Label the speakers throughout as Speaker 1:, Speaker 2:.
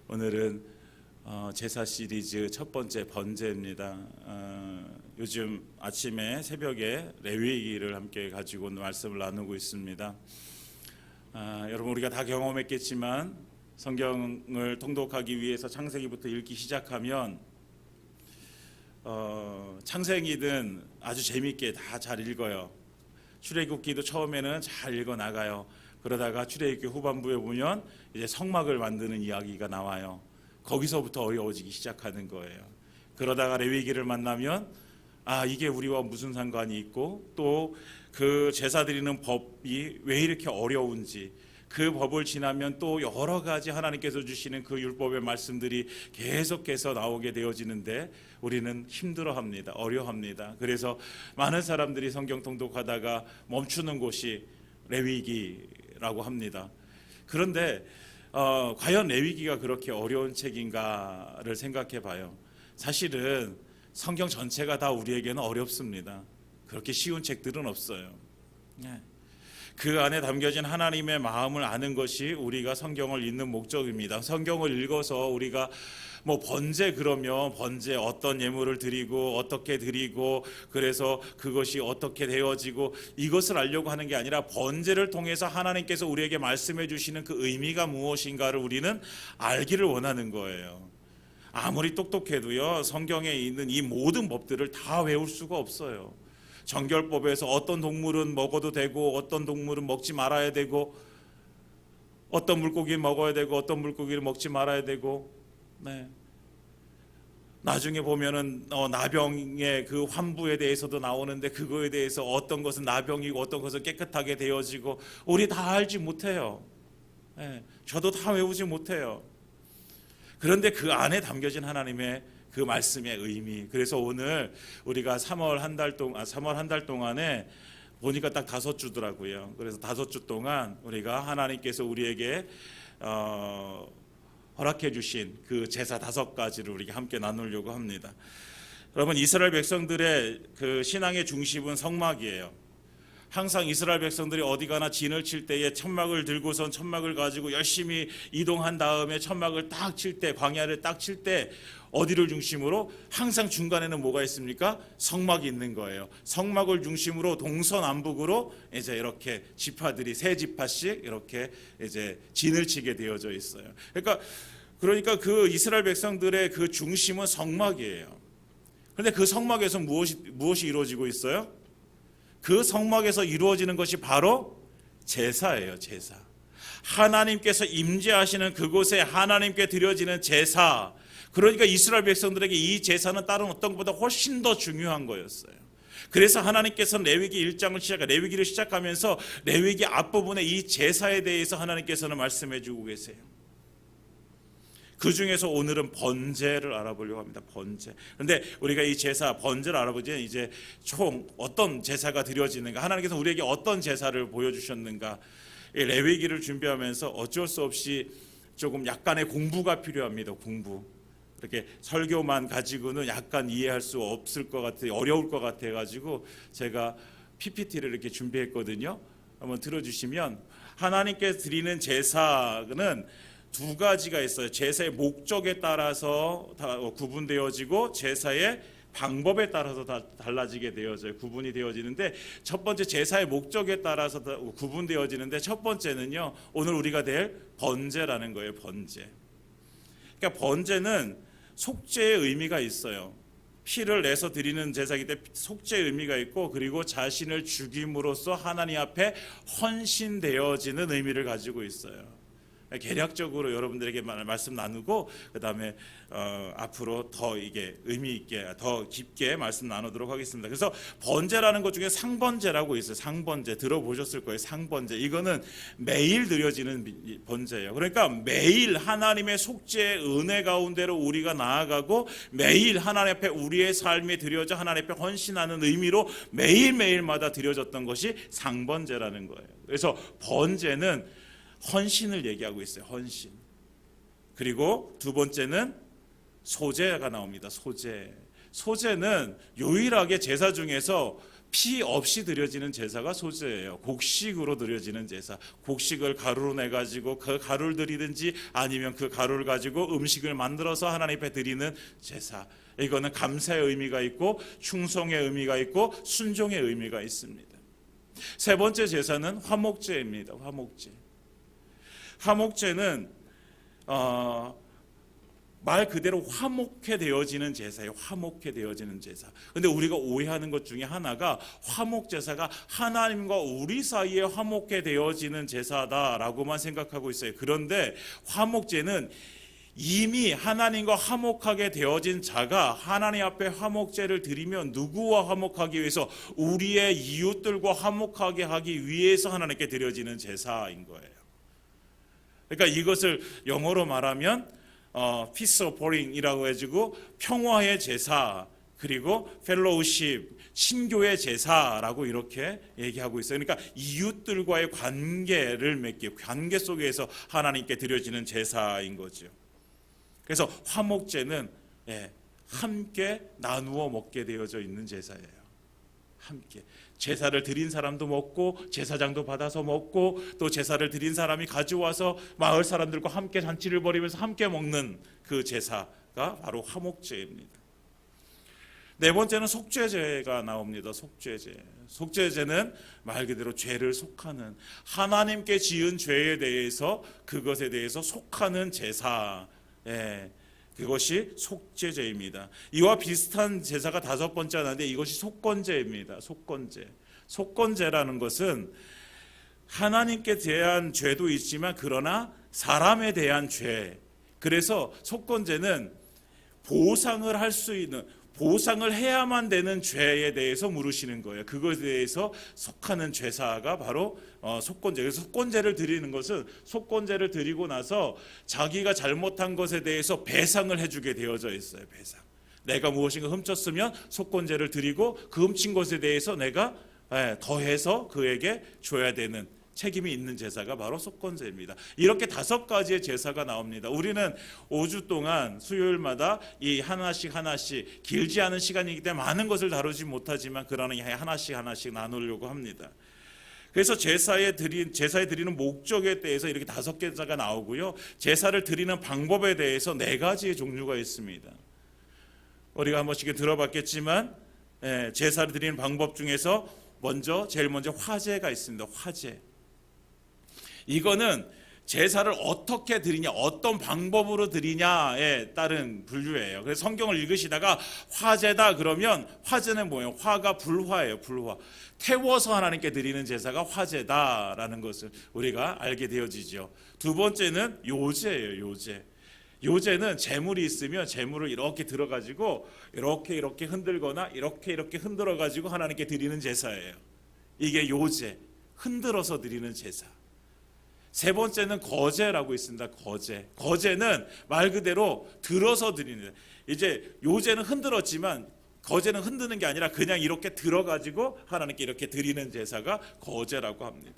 Speaker 1: 오늘은 제사 시리즈 첫 번째 번제입니다. 요즘 아침에 새벽에 레위기를 함께 가지고 말씀을 나누고 있습니다. 여러분 우리가 다 경험했겠지만 성경을 통독하기 위해서 창세기부터 읽기 시작하면 창세기든 아주 재미있게 다 잘 읽어요. 출애굽기도 처음에는 잘 읽어 나가요. 그러다가 출애굽기 후반부에 보면 이제 성막을 만드는 이야기가 나와요. 거기서부터 어려워지기 시작하는 거예요. 그러다가 레위기를 만나면 이게 우리와 무슨 상관이 있고 또 그 제사 드리는 법이 왜 이렇게 어려운지, 그 법을 지나면 또 여러 가지 하나님께서 주시는 그 율법의 말씀들이 계속해서 나오게 되어지는데 우리는 힘들어합니다. 어려워합니다. 그래서 많은 사람들이 성경 통독하다가 멈추는 곳이 레위기라고 합니다. 그런데 과연 레위기가 그렇게 어려운 책인가를 생각해 봐요. 사실은 성경 전체가 다 우리에게는 어렵습니다. 그렇게 쉬운 책들은 없어요. 그 안에 담겨진 하나님의 마음을 아는 것이 우리가 성경을 읽는 목적입니다. 성경을 읽어서 우리가 번제 그러면 번제 어떤 예물을 드리고 어떻게 드리고 그래서 그것이 어떻게 되어지고 이것을 알려고 하는 게 아니라 번제를 통해서 하나님께서 우리에게 말씀해 주시는 그 의미가 무엇인가를 우리는 알기를 원하는 거예요. 아무리 똑똑해도요, 성경에 있는 이 모든 법들을 다 외울 수가 없어요. 정결법에서 어떤 동물은 먹어도 되고 어떤 동물은 먹지 말아야 되고 어떤 물고기를 먹어야 되고 어떤 물고기를 먹지 말아야 되고, 나중에 보면은 나병의 그 환부에 대해서도 나오는데 그거에 대해서 어떤 것은 나병이고 어떤 것은 깨끗하게 되어지고 우리 다 알지 못해요. 저도 다 외우지 못해요. 그런데 그 안에 담겨진 하나님의 그 말씀의 의미. 그래서 오늘 우리가 3월 한 달 동안에 보니까 딱 5주더라고요. 그래서 5주 동안 우리가 하나님께서 우리에게 허락해 주신 그 제사 5가지를 우리가 함께 나누려고 합니다. 여러분, 이스라엘 백성들의 그 신앙의 중심은 성막이에요. 항상 이스라엘 백성들이 어디 가나 진을 칠 때에 천막을 들고선 천막을 가지고 열심히 이동한 다음에 천막을 딱 칠 때, 광야를 딱 칠 때 어디를 중심으로? 항상 중간에는 뭐가 있습니까? 성막이 있는 거예요. 성막을 중심으로 동서남북으로 이제 이렇게 지파들이 세 지파씩 이렇게 이제 진을 치게 되어져 있어요. 그러니까 그 이스라엘 백성들의 그 중심은 성막이에요. 그런데 그 성막에서 무엇이 이루어지고 있어요? 그 성막에서 이루어지는 것이 바로 제사예요. 제사. 하나님께서 임재하시는 그곳에 하나님께 드려지는 제사. 그러니까 이스라엘 백성들에게 이 제사는 다른 어떤 것보다 훨씬 더 중요한 거였어요. 그래서 하나님께서는 레위기를 시작하면서 레위기 앞부분에 이 제사에 대해서 하나님께서는 말씀해 주고 계세요. 그 중에서 오늘은 번제를 알아보려고 합니다. 번제. 그런데 우리가 이 제사, 번제를 알아보지 이제 총 어떤 제사가 드려지는가, 하나님께서 우리에게 어떤 제사를 보여주셨는가, 이 레위기를 준비하면서 어쩔 수 없이 조금 약간의 공부가 필요합니다. 공부. 이렇게 설교만 가지고는 약간 이해할 수 없을 것 같아요. 어려울 것 같아가지고 제가 PPT를 이렇게 준비했거든요. 한번 들어주시면, 하나님께 드리는 제사는 2가지가 있어요. 제사의 목적에 따라서 다 구분되어지고 제사의 방법에 따라서 다 달라지게 되어져요. 구분이 되어지는데, 첫 번째 제사의 목적에 따라서 구분되어지는데, 첫 번째는요, 오늘 우리가 될 번제라는 거예요. 번제. 그러니까 번제는 속죄의 의미가 있어요. 피를 내서 드리는 제사이기 때문에 속죄의 의미가 있고, 그리고 자신을 죽임으로써 하나님 앞에 헌신되어지는 의미를 가지고 있어요. 개략적으로 여러분들에게 말씀 나누고 그 다음에 앞으로 더 이게 의미 있게 더 깊게 말씀 나누도록 하겠습니다. 그래서 번제라는 것 중에 상번제라고 있어요. 상번제 들어보셨을 거예요. 상번제, 이거는 매일 드려지는 번제예요. 그러니까 매일 하나님의 속죄의 은혜 가운데로 우리가 나아가고 매일 하나님 앞에 우리의 삶이 드려져 하나님 앞에 헌신하는 의미로 매일매일마다 드려졌던 것이 상번제라는 거예요. 그래서 번제는 헌신을 얘기하고 있어요. 헌신. 그리고 2번째는 소제가 나옵니다. 소제. 소제는 유일하게 제사 중에서 피 없이 드려지는 제사가 소제예요. 곡식으로 드려지는 제사. 곡식을 가루로 내 가지고 그 가루를 드리든지 아니면 그 가루를 가지고 음식을 만들어서 하나님 앞에 드리는 제사. 이거는 감사의 의미가 있고 충성의 의미가 있고 순종의 의미가 있습니다. 세 번째 제사는 화목제입니다. 화목제. 화목제는 말 그대로 화목해 되어지는 제사예요. 화목해 되어지는 제사. 근데 우리가 오해하는 것 중에 하나가 화목 제사가 하나님과 우리 사이에 화목해 되어지는 제사다라고만 생각하고 있어요. 그런데 화목제는 이미 하나님과 화목하게 되어진 자가 하나님 앞에 화목제를 드리면 누구와 화목하기 위해서? 우리의 이웃들과 화목하게 하기 위해서 하나님께 드려지는 제사인 거예요. 그러니까 이것을 영어로 말하면 Peace Offering이라고 해가지고 평화의 제사, 그리고 Fellowship, 친교의 제사라고 이렇게 얘기하고 있어요. 그러니까 이웃들과의 관계를 맺기, 관계 속에서 하나님께 드려지는 제사인 거죠. 그래서 화목제는 함께 나누어 먹게 되어져 있는 제사예요. 함께 제사를 드린 사람도 먹고 제사장도 받아서 먹고 또 제사를 드린 사람이 가져와서 마을 사람들과 함께 잔치를 벌이면서 함께 먹는 그 제사가 바로 화목제입니다. 네 번째는 속죄제가 나옵니다. 속죄제. 속죄제는 말 그대로 죄를 속하는, 하나님께 지은 죄에 대해서 그것에 대해서 속하는 제사. 그것이 속죄제입니다. 이와 비슷한 제사가 다섯 번째 하나인데 이것이 속건제입니다. 속건제. 속건제라는 것은 하나님께 대한 죄도 있지만 그러나 사람에 대한 죄. 그래서 속건제는 보상을 할 수 있는, 보상을 해야만 되는 죄에 대해서 물으시는 거예요. 그것에 대해서 속하는 제사가 바로 속건제. 그래서 속건제를 드리는 것은 속건제를 드리고 나서 자기가 잘못한 것에 대해서 배상을 해주게 되어져 있어요. 배상. 내가 무엇인가 훔쳤으면 속건제를 드리고 그 훔친 것에 대해서 내가 더해서 그에게 줘야 되는 책임이 있는 제사가 바로 속건제입니다. 이렇게 다섯 가지의 제사가 나옵니다. 우리는 5주 동안 수요일마다 이 하나씩 길지 않은 시간이기 때문에 많은 것을 다루지 못하지만 그러나 하나씩 나누려고 합니다. 그래서 제사에 드리는 목적에 대해서 이렇게 다섯 제사가 나오고요. 제사를 드리는 방법에 대해서 네 가지의 종류가 있습니다. 우리가 한 번씩 들어봤겠지만 제사를 드리는 방법 중에서 제일 먼저 화제가 있습니다. 화제. 이거는 제사를 어떻게 드리냐, 어떤 방법으로 드리냐에 따른 분류예요. 그래서 성경을 읽으시다가 화제다 그러면 화제는 뭐예요? 화가 불화예요. 불화. 태워서 하나님께 드리는 제사가 화제다라는 것을 우리가 알게 되어지죠. 두 번째는 요제예요. 요제. 요제는 재물이 있으면 재물을 이렇게 들어가지고 이렇게 흔들거나 이렇게 흔들어가지고 하나님께 드리는 제사예요. 이게 요제. 흔들어서 드리는 제사. 세 번째는 거제라고 있습니다. 거제. 거제는 말 그대로 들어서 드리는. 이제 요제는 흔들었지만 거제는 흔드는 게 아니라 그냥 이렇게 들어가지고 하나님께 이렇게 드리는 제사가 거제라고 합니다.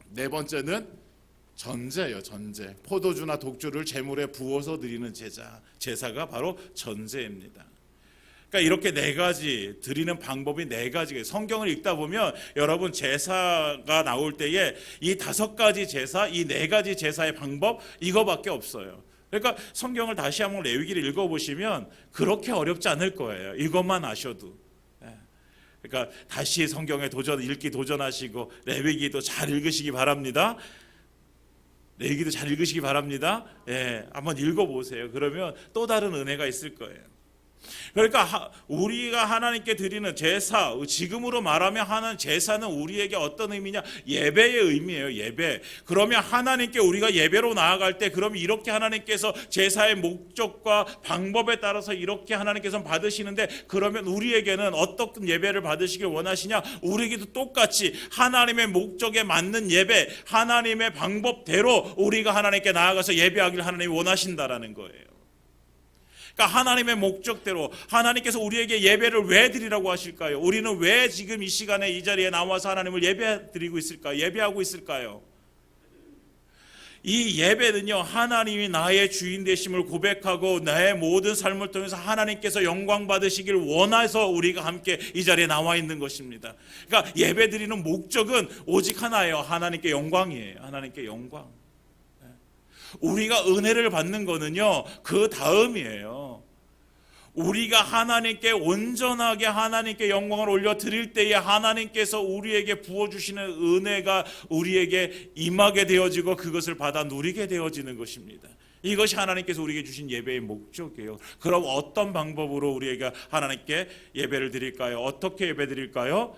Speaker 1: 네 번째는 전제예요. 전제. 포도주나 독주를 제물에 부어서 드리는 제사가 바로 전제입니다. 그러니까 이렇게 네 가지 드리는 방법이 네 가지가 성경을 읽다 보면 여러분 제사가 나올 때에 이 다섯 가지 제사, 이 네 가지 제사의 방법 이거밖에 없어요. 그러니까 성경을 다시 한번 레위기를 읽어보시면 그렇게 어렵지 않을 거예요. 이것만 아셔도. 그러니까 다시 성경에 읽기 도전하시고 레위기도 잘 읽으시기 바랍니다. 레위기도 잘 읽으시기 바랍니다. 한번 읽어보세요. 그러면 또 다른 은혜가 있을 거예요. 그러니까 우리가 하나님께 드리는 제사, 지금으로 말하면 하는 제사는 우리에게 어떤 의미냐? 예배의 의미예요. 예배. 그러면 하나님께 우리가 예배로 나아갈 때 그러면 이렇게 하나님께서 제사의 목적과 방법에 따라서 이렇게 하나님께서 받으시는데 그러면 우리에게는 어떤 예배를 받으시길 원하시냐? 우리에게도 똑같이 하나님의 목적에 맞는 예배, 하나님의 방법대로 우리가 하나님께 나아가서 예배하기를 하나님이 원하신다라는 거예요. 그러니까 하나님의 목적대로 하나님께서 우리에게 예배를 왜 드리라고 하실까요? 우리는 왜 지금 이 시간에 이 자리에 나와서 하나님을 예배 드리고 있을까요? 예배하고 있을까요? 이 예배는요, 하나님이 나의 주인 되심을 고백하고 내 모든 삶을 통해서 하나님께서 영광 받으시길 원해서 우리가 함께 이 자리에 나와 있는 것입니다. 그러니까 예배 드리는 목적은 오직 하나예요. 하나님께 영광이에요. 하나님께 영광. 우리가 은혜를 받는 거는요, 그 다음이에요. 우리가 하나님께 온전하게 하나님께 영광을 올려드릴 때에 하나님께서 우리에게 부어주시는 은혜가 우리에게 임하게 되어지고 그것을 받아 누리게 되어지는 것입니다. 이것이 하나님께서 우리에게 주신 예배의 목적이에요. 그럼 어떤 방법으로 우리가 하나님께 예배를 드릴까요? 어떻게 예배 드릴까요?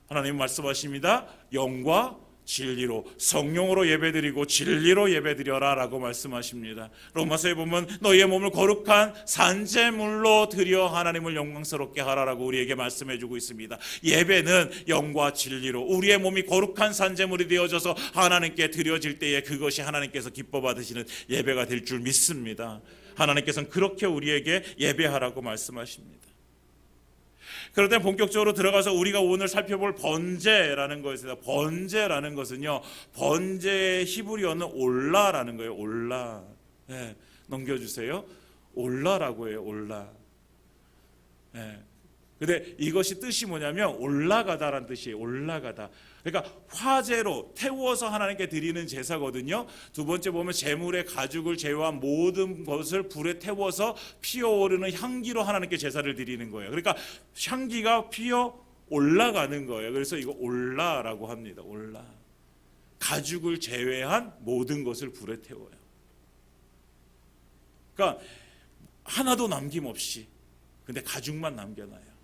Speaker 1: 하나님 말씀하십니다. 영과 진리로, 성령으로 예배드리고 진리로 예배드려라 라고 말씀하십니다. 로마서에 보면 너희의 몸을 거룩한 산제물로 드려 하나님을 영광스럽게 하라라고 우리에게 말씀해주고 있습니다. 예배는 영과 진리로 우리의 몸이 거룩한 산제물이 되어져서 하나님께 드려질 때에 그것이 하나님께서 기뻐 받으시는 예배가 될 줄 믿습니다. 하나님께서는 그렇게 우리에게 예배하라고 말씀하십니다. 그럴 때 본격적으로 들어가서 우리가 오늘 살펴볼 번제라는 것입니다. 번제라는 것은요, 번제의 히브리어는 올라라는 거예요. 올라. 네, 넘겨주세요. 올라라고 해요. 올라. 네. 근데 이것이 뜻이 뭐냐면 올라가다라는 뜻이에요. 올라가다. 그러니까 화제로 태워서 하나님께 드리는 제사거든요. 두 번째 보면 제물의 가죽을 제외한 모든 것을 불에 태워서 피어오르는 향기로 하나님께 제사를 드리는 거예요. 그러니까 향기가 피어 올라가는 거예요. 그래서 이거 올라라고 합니다. 올라. 가죽을 제외한 모든 것을 불에 태워요. 그러니까 하나도 남김없이. 근데 가죽만 남겨놔요.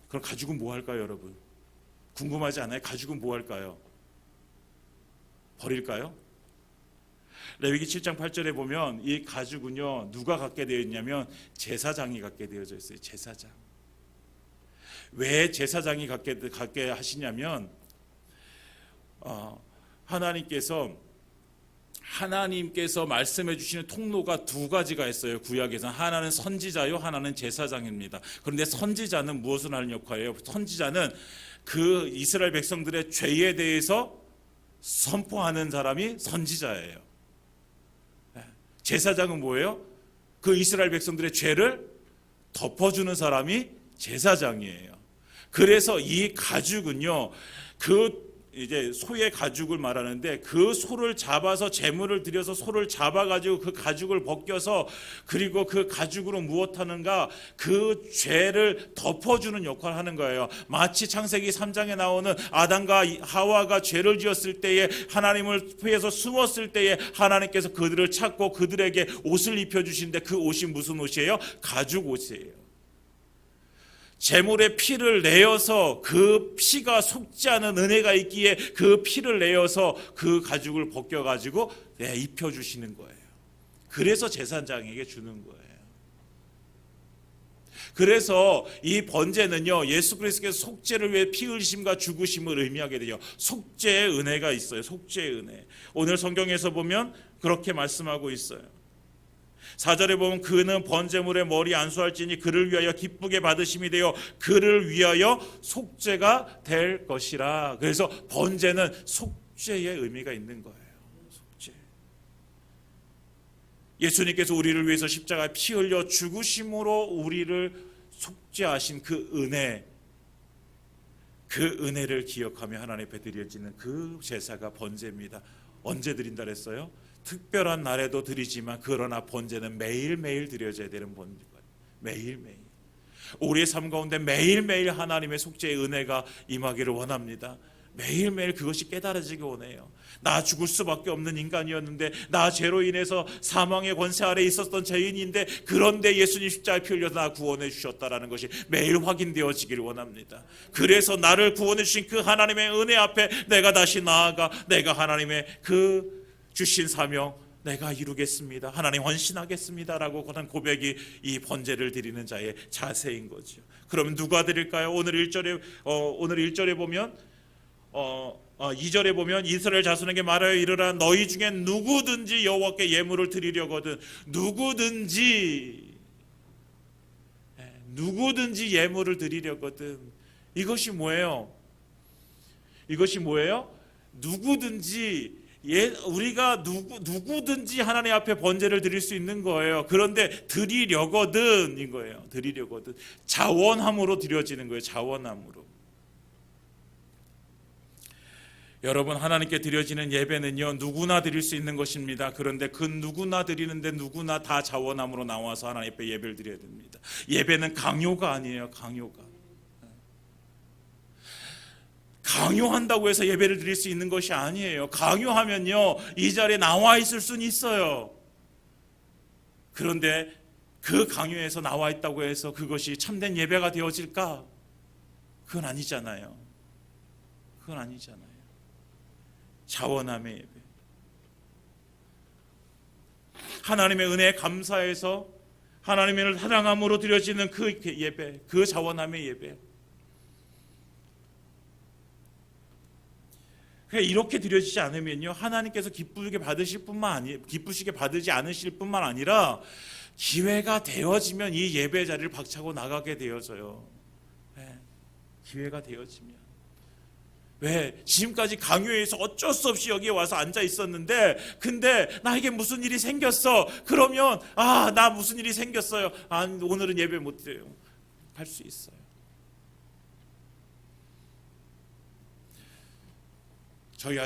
Speaker 1: 그럼 가죽은 뭐 할까요, 여러분? 궁금하지 않아요? 가죽은 뭐 할까요? 버릴까요? 레위기 7장 8절에 보면 이 가죽은요, 누가 갖게 되어 있냐면 제사장이 갖게 되어져 있어요. 제사장. 왜 제사장이 갖게 하시냐면 하나님께서 말씀해 주시는 통로가 두 가지가 있어요. 구약에서는 하나는 선지자요, 하나는 제사장입니다. 그런데 선지자는 무엇을 하는 역할이에요? 선지자는 그 이스라엘 백성들의 죄에 대해서 선포하는 사람이 선지자예요. 제사장은 뭐예요? 그 이스라엘 백성들의 죄를 덮어주는 사람이 제사장이에요. 그래서 이 가죽은요, 이제 소의 가죽을 말하는데 그 소를 잡아서 제물을 드려서 소를 잡아가지고 그 가죽을 벗겨서 그리고 그 가죽으로 무엇하는가 그 죄를 덮어주는 역할을 하는 거예요. 마치 창세기 3장에 나오는 아담과 하와가 죄를 지었을 때에 하나님을 피해서 숨었을 때에 하나님께서 그들을 찾고 그들에게 옷을 입혀주시는데 그 옷이 무슨 옷이에요? 가죽 옷이에요. 제물의 피를 내어서 그 피가 속지 않은 은혜가 있기에 그 피를 내어서 그 가죽을 벗겨가지고 입혀주시는 거예요. 그래서 제사장에게 주는 거예요. 그래서 이 번제는요, 예수 그리스도께서 속죄를 위해 피 흘리심과 죽으심을 의미하게 돼요. 속죄의 은혜가 있어요. 속죄의 은혜. 오늘 성경에서 보면 그렇게 말씀하고 있어요. 4절에 보면 그는 번제물의 머리 안수할지니 그를 위하여 기쁘게 받으심이 되어 그를 위하여 속죄가 될 것이라. 그래서 번제는 속죄의 의미가 있는 거예요. 속죄. 예수님께서 우리를 위해서 십자가에 피 흘려 죽으심으로 우리를 속죄하신 그 은혜, 그 은혜를 기억하며 하나님 앞에 드려지는 그 제사가 번제입니다. 언제 드린다 그랬어요? 특별한 날에도 드리지만 그러나 번제는 매일매일 드려져야 되는 번제예요. 매일매일. 우리의 삶 가운데 매일매일 하나님의 속죄의 은혜가 임하기를 원합니다. 매일매일 그것이 깨달아지기 원해요. 나 죽을 수밖에 없는 인간이었는데, 나 죄로 인해서 사망의 권세 아래 있었던 죄인인데, 그런데 예수님 십자가에 피 흘려서 나 구원해 주셨다라는 것이 매일 확인되어지기를 원합니다. 그래서 나를 구원해 주신 그 하나님의 은혜 앞에 내가 다시 나아가 내가 하나님의 그 주신 사명 내가 이루겠습니다. 하나님 헌신하겠습니다라고 하는 고백이 이 번제를 드리는 자의 자세인 거죠. 그러면 누가 드릴까요? 오늘 1절에 보면 2절에 보면 이스라엘 자손에게 말하여 이르라 너희 중에 누구든지 여호와께 예물을 드리려거든 누구든지 예물을 드리려거든. 이것이 뭐예요? 우리가 누구든지 하나님 앞에 번제를 드릴 수 있는 거예요. 그런데 드리려거든인 거예요. 드리려거든. 자원함으로 드려지는 거예요. 자원함으로. 여러분, 하나님께 드려지는 예배는요, 누구나 드릴 수 있는 것입니다. 그런데 그 누구나 드리는데 누구나 다 자원함으로 나와서 하나님 앞에 예배를 드려야 됩니다. 예배는 강요가 아니에요. 강요한다고 해서 예배를 드릴 수 있는 것이 아니에요. 강요하면요, 이 자리에 나와 있을 수는 있어요. 그런데 그 강요에서 나와 있다고 해서 그것이 참된 예배가 되어질까? 그건 아니잖아요. 자원함의 예배. 하나님의 은혜에 감사해서 하나님을 사랑함으로 드려지는 그 예배, 그 자원함의 예배. 이렇게 드려지지 않으면요, 하나님께서 기쁘시게 받으지 않으실 뿐만 아니라 기회가 되어지면 이 예배 자리를 박차고 나가게 되어져요. 기회가 되어지면. 왜? 지금까지 강요해서 어쩔 수 없이 여기에 와서 앉아 있었는데, 근데 나에게 무슨 일이 생겼어. 그러면 나 무슨 일이 생겼어요. 오늘은 예배 못 드려요. 할 수 있어요. 저희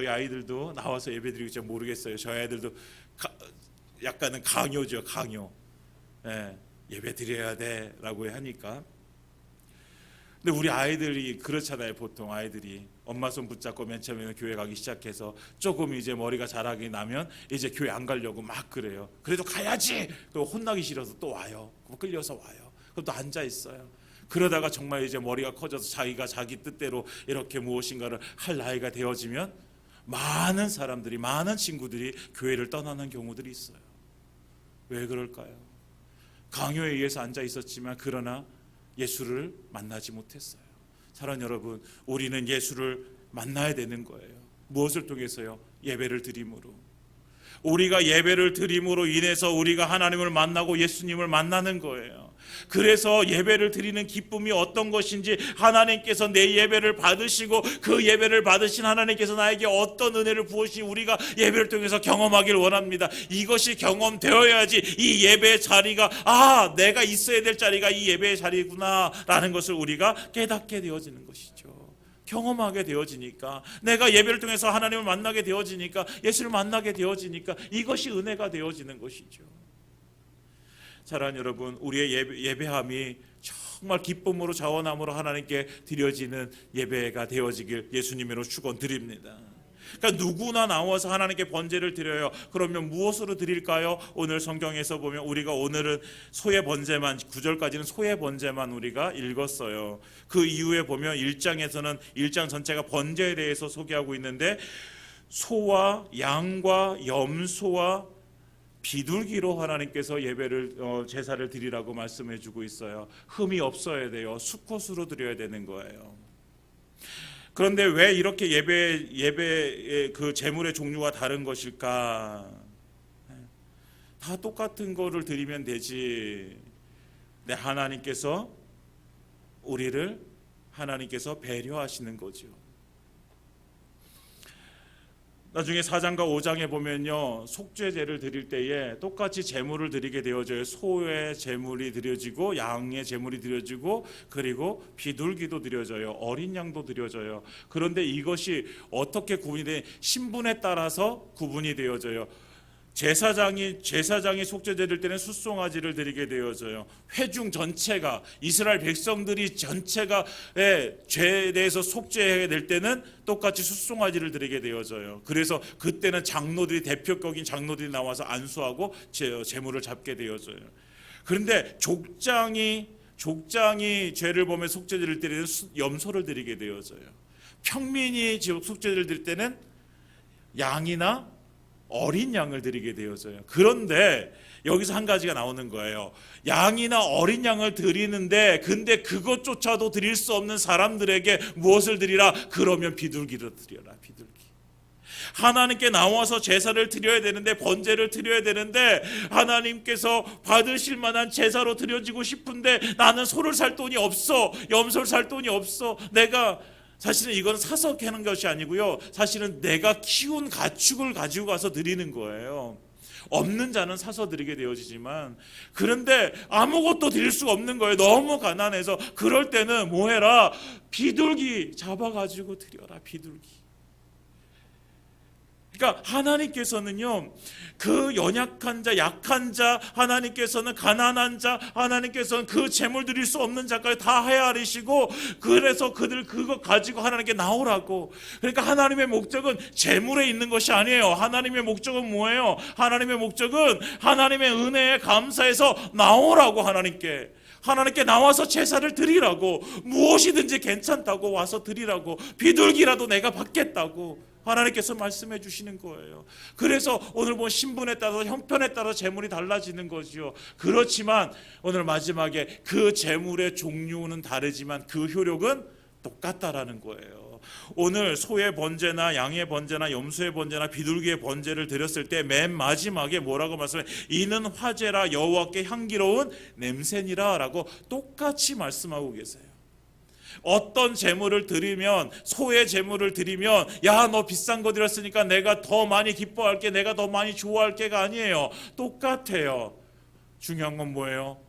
Speaker 1: 아이들도 나와서 예배드리고 잘 모르겠어요. 저희 아이들도 약간은 강요죠. 강요. 예배 드려야 돼라고 하니까. 근데 우리 아이들이 그렇잖아요. 보통 아이들이 엄마 손 붙잡고 맨 처음에는 교회 가기 시작해서 조금 이제 머리가 자라게 나면 이제 교회 안 가려고 막 그래요. 그래도 가야지. 또 혼나기 싫어서 또 와요. 끌려서 와요. 그럼 또 앉아 있어요. 그러다가 정말 이제 머리가 커져서 자기가 자기 뜻대로 이렇게 무엇인가를 할 나이가 되어지면 많은 사람들이, 많은 친구들이 교회를 떠나는 경우들이 있어요. 왜 그럴까요? 강요에 의해서 앉아 있었지만 그러나 예수를 만나지 못했어요. 사랑하는 여러분, 우리는 예수를 만나야 되는 거예요. 무엇을 통해서요? 예배를 드림으로. 우리가 예배를 드림으로 인해서 우리가 하나님을 만나고 예수님을 만나는 거예요. 그래서 예배를 드리는 기쁨이 어떤 것인지, 하나님께서 내 예배를 받으시고 그 예배를 받으신 하나님께서 나에게 어떤 은혜를 부으시니 우리가 예배를 통해서 경험하길 원합니다. 이것이 경험되어야지 이 예배의 자리가 내가 있어야 될 자리가 이 예배의 자리구나 라는 것을 우리가 깨닫게 되어지는 것이죠. 경험하게 되어지니까, 내가 예배를 통해서 하나님을 만나게 되어지니까, 예수를 만나게 되어지니까 이것이 은혜가 되어지는 것이죠. 사랑하는 여러분, 우리의 예배함이 정말 기쁨으로 자원함으로 하나님께 드려지는 예배가 되어지길 예수님으로 축원드립니다. 그러니까 누구나 나와서 하나님께 번제를 드려요. 그러면 무엇으로 드릴까요? 오늘 성경에서 보면 우리가 오늘은 소의 번제만, 9절까지는 소의 번제만 우리가 읽었어요. 그 이후에 보면 1장에서는 1장 전체가 번제에 대해서 소개하고 있는데, 소와 양과 염소와 비둘기로 하나님께서 예배를 제사를 드리라고 말씀해 주고 있어요. 흠이 없어야 돼요. 수컷으로 드려야 되는 거예요. 그런데 왜 이렇게 예배의 그 제물의 종류가 다른 것일까? 다 똑같은 거를 드리면 되지. 근데 하나님께서 배려하시는 거죠. 나중에 4장과 5장에 보면요, 속죄제를 드릴 때에 똑같이 제물을 드리게 되어져요. 소의 제물이 드려지고 양의 제물이 드려지고 그리고 비둘기도 드려져요. 어린 양도 드려져요. 그런데 이것이 어떻게 구분이 돼? 신분에 따라서 구분이 되어져요. 제사장이 속죄제 드릴 때는 숫송아지를 드리게 되어져요. 회중 전체가, 이스라엘 백성들이 전체가 죄에 대해서 속죄해야 될 때는 똑같이 숫송아지를 드리게 되어져요. 그래서 그때는 대표격인 장로들이 나와서 안수하고 제물을 잡게 되어져요. 그런데 족장이 죄를 범해 속죄제를 드릴 때는 염소를 드리게 되어져요. 평민이 속죄제를 드릴 때는 양이나 어린 양을 드리게 되어져요. 그런데 여기서 한 가지가 나오는 거예요. 양이나 어린 양을 드리는데, 근데 그것조차도 드릴 수 없는 사람들에게 무엇을 드리라? 그러면 비둘기를 드려라. 비둘기. 하나님께 나와서 제사를 드려야 되는데, 번제를 드려야 되는데, 하나님께서 받으실 만한 제사로 드려지고 싶은데 나는 소를 살 돈이 없어, 염소를 살 돈이 없어, 내가 사실은 이건 사서 캐는 것이 아니고요, 사실은 내가 키운 가축을 가지고 가서 드리는 거예요. 없는 자는 사서 드리게 되어지지만, 그런데 아무것도 드릴 수가 없는 거예요. 너무 가난해서. 그럴 때는 뭐 해라? 비둘기 잡아가지고 드려라. 비둘기. 그러니까 하나님께서는요, 그 연약한 자, 약한 자, 하나님께서는 가난한 자, 하나님께서는 그 재물 드릴 수 없는 자까지 다 헤아리시고, 그래서 그들 그거 가지고 하나님께 나오라고. 그러니까 하나님의 목적은 재물에 있는 것이 아니에요. 하나님의 목적은 뭐예요? 하나님의 목적은 하나님의 은혜에 감사해서 나오라고. 하나님께 나와서 제사를 드리라고. 무엇이든지 괜찮다고 와서 드리라고. 비둘기라도 내가 받겠다고 하나님께서 말씀해 주시는 거예요. 그래서 오늘 본 신분에 따라서, 형편에 따라서 재물이 달라지는 거지요. 그렇지만 오늘 마지막에 그 재물의 종류는 다르지만 그 효력은 똑같다라는 거예요. 오늘 소의 번제나 양의 번제나 염소의 번제나 비둘기의 번제를 드렸을 때 맨 마지막에 뭐라고 말씀해요? 이는 화제라, 여호와께 향기로운 냄새니라 라고 똑같이 말씀하고 계세요. 어떤 재물을 드리면, 소의 재물을 드리면, 야, 너 비싼 거 드렸으니까 내가 더 많이 기뻐할게, 내가 더 많이 좋아할게가 아니에요. 똑같아요. 중요한 건 뭐예요?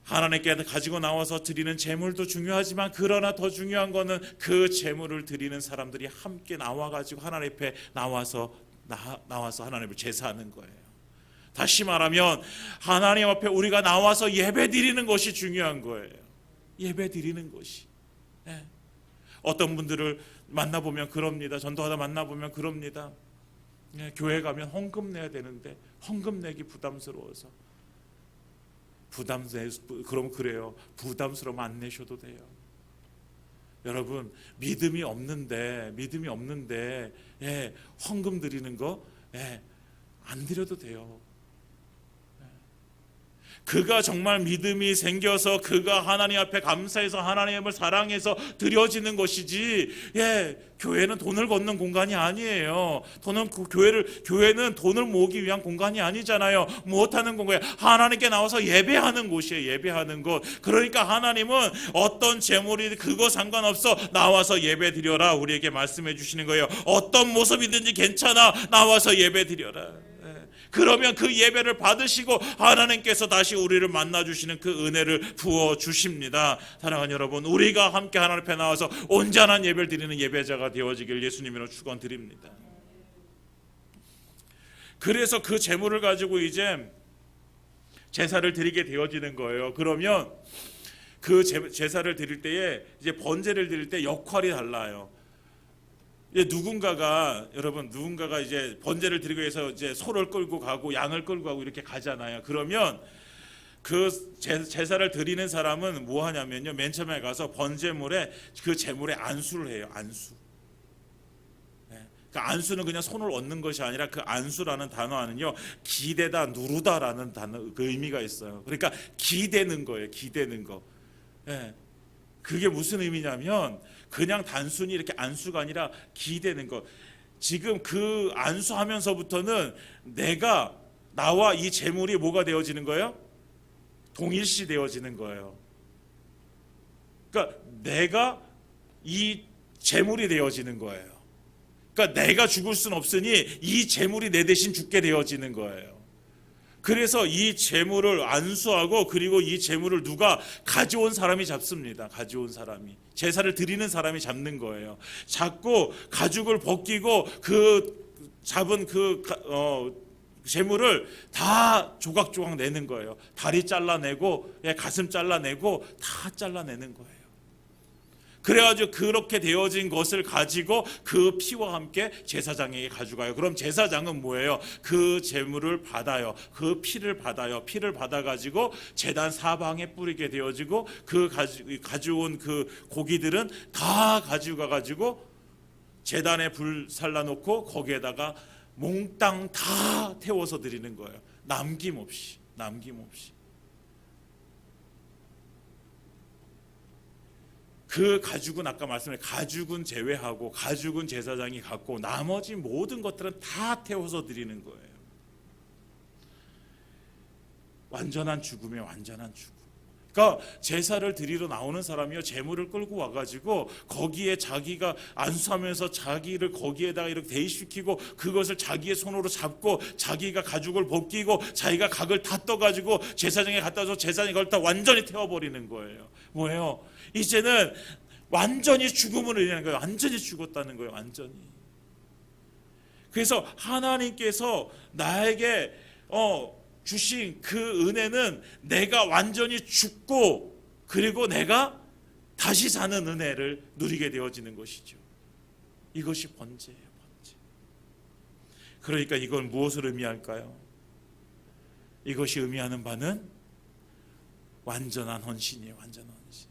Speaker 1: 하나님께 가지고 나와서 드리는 재물도 중요하지만, 그러나 더 중요한 거는 그 재물을 드리는 사람들이 함께 나와가지고 하나님 앞에 나와서 하나님을 제사하는 거예요. 다시 말하면 하나님 앞에 우리가 나와서 예배 드리는 것이 중요한 거예요. 예배 드리는 것이. 어떤 분들을 만나보면 그럽니다. 전도하다 만나보면 그럽니다. 교회 가면 헌금 내야 되는데 헌금 내기 부담스러워서. 그럼 그래요. 부담스러우면 안 내셔도 돼요. 여러분, 믿음이 없는데 헌금 드리는 거 안 드려도 돼요. 그가 정말 믿음이 생겨서 그가 하나님 앞에 감사해서 하나님을 사랑해서 드려지는 것이지, 교회는 돈을 걷는 공간이 아니에요. 교회는 돈을 모으기 위한 공간이 아니잖아요. 무엇하는 공간이에요? 하나님께 나와서 예배하는 곳이에요. 예배하는 곳. 그러니까 하나님은 어떤 재물이 그거 상관없어, 나와서 예배 드려라 우리에게 말씀해 주시는 거예요. 어떤 모습이든지 괜찮아, 나와서 예배 드려라. 그러면 그 예배를 받으시고 하나님께서 다시 우리를 만나주시는 그 은혜를 부어주십니다. 사랑하는 여러분, 우리가 함께 하나님 앞에 나와서 온전한 예배를 드리는 예배자가 되어지길 예수님으로 축원드립니다. 그래서 그 재물을 가지고 이제 제사를 드리게 되어지는 거예요. 그러면 그 제사를 드릴 때에, 이제 번제를 드릴 때 역할이 달라요. 누군가가 이제 번제를 드리기 위해서 이제 소를 끌고 가고 양을 끌고 가고 이렇게 가잖아요. 그러면 그 제사를 드리는 사람은 뭐 하냐면요, 맨 처음에 가서 번제물에 그 제물에 안수를 해요. 안수. 그 안수는 그냥 손을 얹는 것이 아니라, 그 안수라는 단어는요, 기대다, 누르다라는 단어, 그 의미가 있어요. 그러니까 기대는 거예요. 기대는 거. 그게 무슨 의미냐면, 그냥 단순히 이렇게 안수가 아니라 기대는 것. 지금 그 안수하면서부터는 나와 이 재물이 뭐가 되어지는 거예요? 동일시 되어지는 거예요. 그러니까 내가 이 재물이 되어지는 거예요. 그러니까 내가 죽을 수는 없으니 이 재물이 내 대신 죽게 되어지는 거예요. 그래서 이 재물을 안수하고, 그리고 이 재물을 누가 가져온 사람이 잡습니다. 가져온 사람이, 제사를 드리는 사람이 잡는 거예요. 잡고 가죽을 벗기고 그 잡은 재물을 다 조각조각 내는 거예요. 다리 잘라내고, 가슴 잘라내고, 다 잘라내는 거예요. 그래가지고 그렇게 되어진 것을 가지고 그 피와 함께 제사장에게 가져가요. 그럼 제사장은 뭐예요? 그 제물을 받아요. 그 피를 받아요. 피를 받아가지고 제단 사방에 뿌리게 되어지고, 그 가져온 그 고기들은 다 가지고 가가지고 제단에 불 살라놓고 거기에다가 몽땅 다 태워서 드리는 거예요. 남김없이. 그 가죽은, 아까 말씀드린 가죽은 제외하고, 가죽은 제사장이 갖고, 나머지 모든 것들은 다 태워서 드리는 거예요. 완전한 죽음에 완전한 죽음. 그러니까 제사를 드리러 나오는 사람이요, 제물을 끌고 와가지고 거기에 자기가 안수하면서 자기를 거기에다가 이렇게 대입시키고 그것을 자기의 손으로 잡고 자기가 가죽을 벗기고 자기가 각을 다 떠가지고 제사장에 갖다 줘서 제사장이 그걸 다 완전히 태워버리는 거예요. 뭐예요? 이제는 완전히 죽음을 의미하는 거예요. 완전히 죽었다는 거예요. 완전히. 그래서 하나님께서 나에게 주신 그 은혜는 내가 완전히 죽고 그리고 내가 다시 사는 은혜를 누리게 되어지는 것이죠. 이것이 번제예요. 번제. 그러니까 이건 무엇을 의미할까요? 이것이 의미하는 바는 완전한 헌신이에요. 완전한 헌신.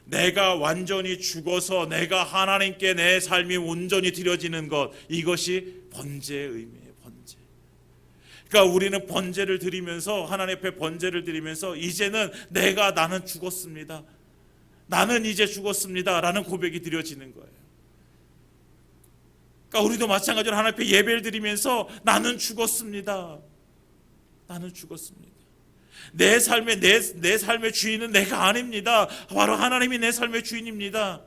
Speaker 1: 내가 완전히 죽어서 내가 하나님께 내 삶이 온전히 드려지는 것, 이것이 번제의 의미예요. 번제. 그러니까 우리는 번제를 드리면서, 하나님 앞에 번제를 드리면서 이제는 나는 죽었습니다. 나는 이제 죽었습니다 라는 고백이 드려지는 거예요. 그러니까 우리도 마찬가지로 하나님 앞에 예배를 드리면서 나는 죽었습니다. 나는 죽었습니다. 내 삶의 주인은 내가 아닙니다. 바로 하나님이 내 삶의 주인입니다.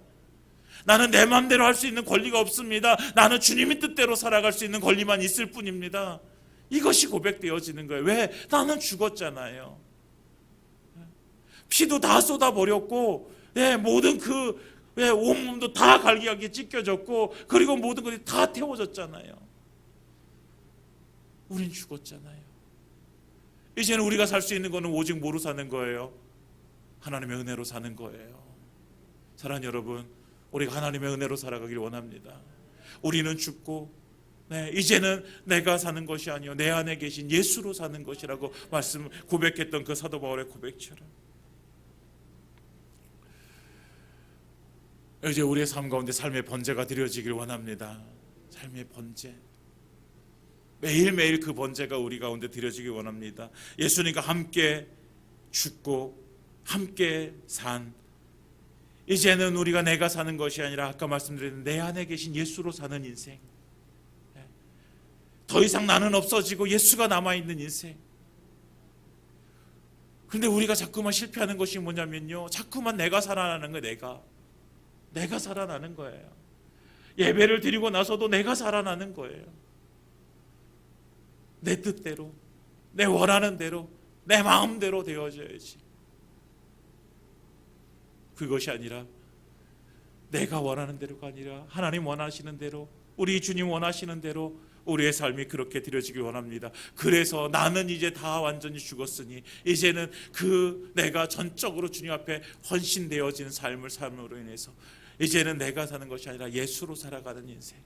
Speaker 1: 나는 내 마음대로 할 수 있는 권리가 없습니다. 나는 주님의 뜻대로 살아갈 수 있는 권리만 있을 뿐입니다. 이것이 고백되어지는 거예요. 왜? 나는 죽었잖아요. 피도 다 쏟아버렸고, 모든 온몸도 다 갈기갈기 찢겨졌고, 그리고 모든 것이 다 태워졌잖아요. 우린 죽었잖아요. 이제는 우리가 살 수 있는 것은 오직 뭐로 사는 거예요? 하나님의 은혜로 사는 거예요. 사랑하는 여러분, 우리가 하나님의 은혜로 살아가길 원합니다. 우리는 죽고 이제는 내가 사는 것이 아니요 내 안에 계신 예수로 사는 것이라고 고백했던 그 사도 바울의 고백처럼 이제 우리의 삶 가운데 삶의 번제가 드려지길 원합니다. 삶의 번제, 매일매일 그 번제가 우리 가운데 드려지길 원합니다. 예수님과 함께 죽고 함께 산, 이제는 우리가 내가 사는 것이 아니라 아까 말씀드린 내 안에 계신 예수로 사는 인생, 더 이상 나는 없어지고 예수가 남아있는 인생. 그런데 우리가 자꾸만 실패하는 것이 뭐냐면요, 자꾸만 내가 살아나는 거예요. 내가 살아나는 거예요. 예배를 드리고 나서도 내가 살아나는 거예요. 내 뜻대로, 내 원하는 대로, 내 마음대로 되어져야지. 그것이 아니라 내가 원하는 대로가 아니라 하나님 원하시는 대로, 우리 주님 원하시는 대로 우리의 삶이 그렇게 드려지길 원합니다. 그래서 나는 이제 다 완전히 죽었으니 이제는 내가 전적으로 주님 앞에 헌신되어진 삶을 삶으로 인해서 이제는 내가 사는 것이 아니라 예수로 살아가는 인생,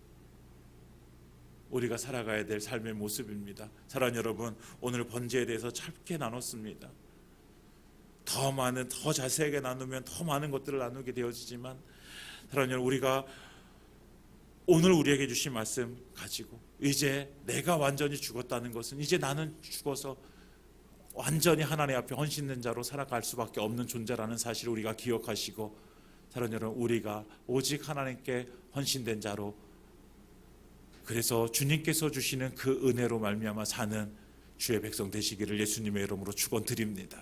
Speaker 1: 우리가 살아가야 될 삶의 모습입니다. 사랑하는 여러분, 오늘 번제에 대해서 짧게 나눴습니다. 더 자세하게 나누면 더 많은 것들을 나누게 되어지지만, 사랑하는 여러분, 우리가 오늘 우리에게 주신 말씀 가지고 이제 내가 완전히 죽었다는 것은 이제 나는 죽어서 완전히 하나님 앞에 헌신된 자로 살아갈 수밖에 없는 존재라는 사실을 우리가 기억하시고, 사랑하는 여러분, 우리가 오직 하나님께 헌신된 자로, 그래서 주님께서 주시는 그 은혜로 말미암아 사는 주의 백성 되시기를 예수님의 이름으로 축원드립니다.